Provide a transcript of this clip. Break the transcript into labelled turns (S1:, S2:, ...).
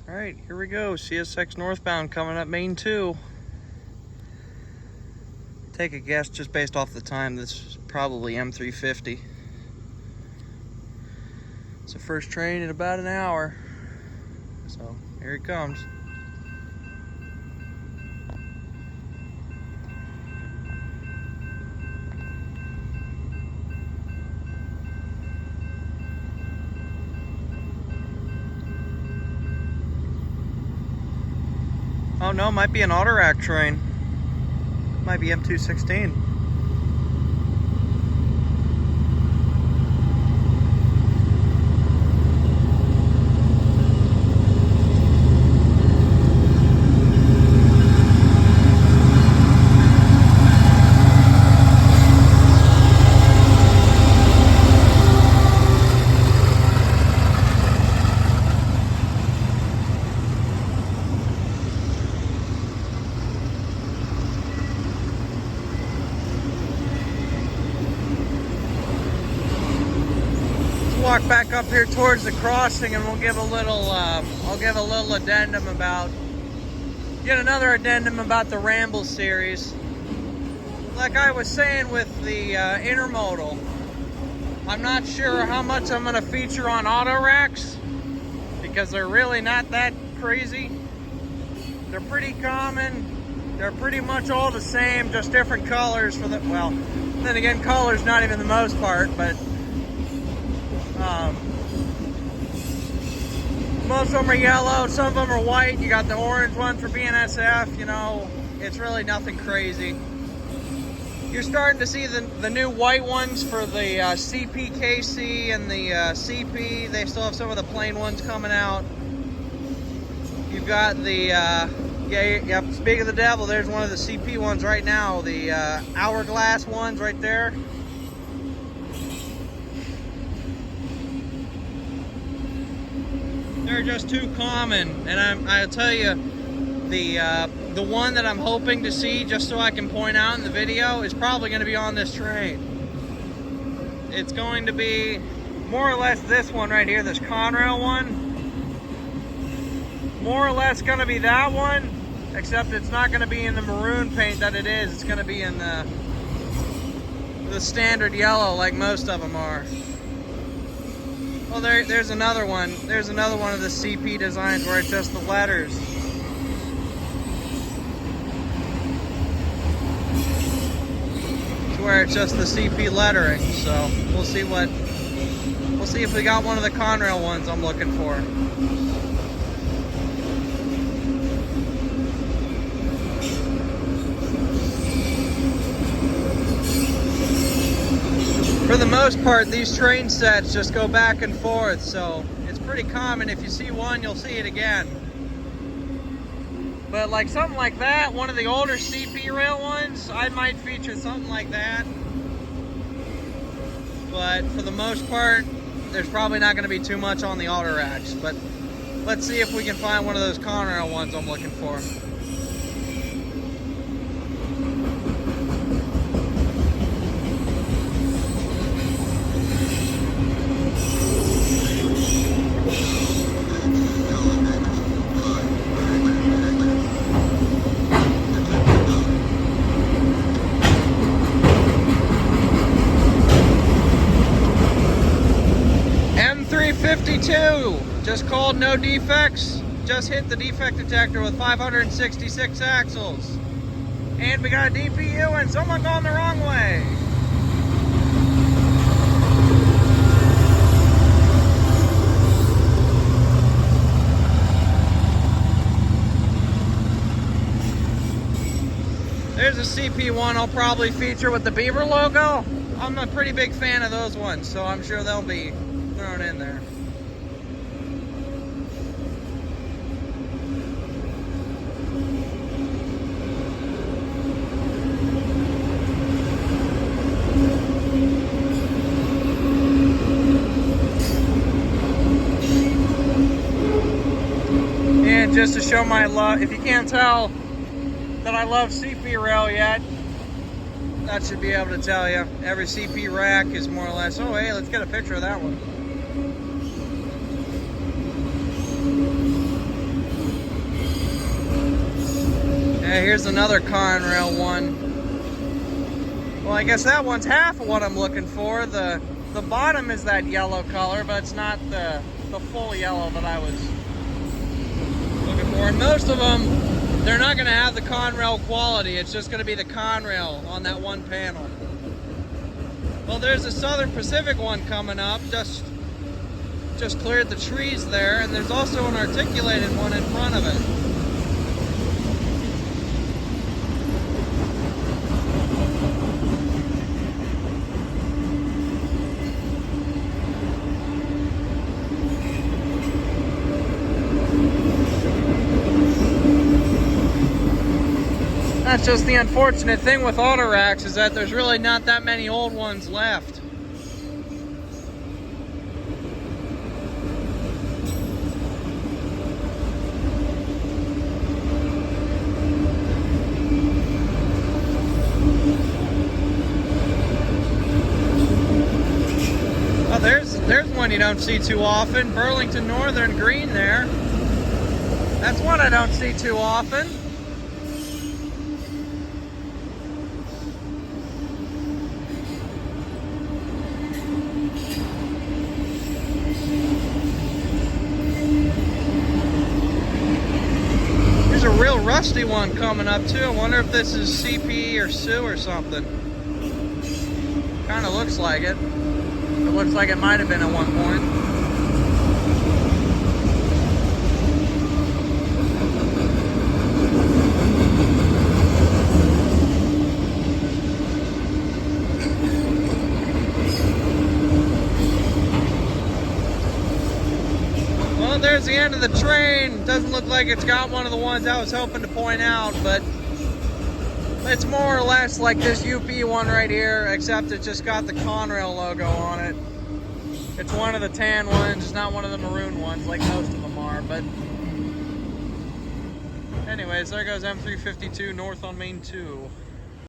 S1: All right, here we go. CSX northbound coming up Main 2. Take a guess just based off the time. This is probably M350. It's the first train in about an hour. So here it comes. Oh no, might be an auto rack train. Might be M216. Walk back up here towards the crossing, and we'll give a little I'll give a little addendum about the Rambles series. Like I was saying with the intermodal, I'm not sure how much I'm going to feature on auto racks because they're really not that crazy. They're pretty common. They're pretty much all the same, just different colors for the, well, then again, color's not even the most part, but most of them are yellow, some of them are white. You got the orange one for BNSF, you know, it's really nothing crazy. You're starting to see the new white ones for the CPKC and the CP. They still have some of the plain ones coming out. You've got the, speak of the devil, there's one of the CP ones right now, the hourglass ones right there. They're just too common, and I'll tell you, the one that I'm hoping to see, just so I can point out in the video, is probably going to be on this train. It's going to be more or less this one right here, this Conrail one. More or less going to be that one, except it's not going to be in the maroon paint that it is. It's going to be in the standard yellow like most of them are. Well, there's another one. There's another one of the CP designs where it's just the letters. It's where it's just the CP lettering. So we'll see if we got one of the Conrail ones I'm looking for. For the most part, these train sets just go back and forth, so it's pretty common. If you see one, you'll see it again. But like something like that, one of the older CP rail ones, I might feature something like that. But for the most part, there's probably not going to be too much on the auto racks. But let's see if we can find one of those Conrail ones I'm looking for. M352, just called no defects, just hit the defect detector with 566 axles. And we got a DPU and someone gone the wrong way. There's a CP one I'll probably feature with the Beaver logo. I'm a pretty big fan of those ones, so I'm sure they'll be thrown in there. And just to show my love, if you can't tell that I love CP rail yet, that should be able to tell you. Every CP rack is more or less, oh hey, let's get a picture of that one. Okay, here's another Conrail one. Well, I guess that one's half of what I'm looking for. The bottom is that yellow color, but it's not the full yellow that I was looking for. And most of them, they're not going to have the Conrail quality. It's just going to be the Conrail on that one panel. Well, there's a Southern Pacific one coming up. Just cleared the trees there, and there's also an articulated one in front of it. That's just the unfortunate thing with auto racks, is that there's really not that many old ones left. Oh, there's one you don't see too often. Burlington Northern green there. That's one I don't see too often. A real rusty one coming up too. I wonder if this is CP or Sue or something. Kind of looks like it. It looks like it might have been at one point. Well, there's the end of the train. Doesn't look like it's got one of the ones I was hoping to point out, but it's more or less like this UP one right here, except it just got the Conrail logo on it. It's one of the tan ones, it's not one of the maroon ones like most of them are, but anyways, there goes M352 north on Main 2.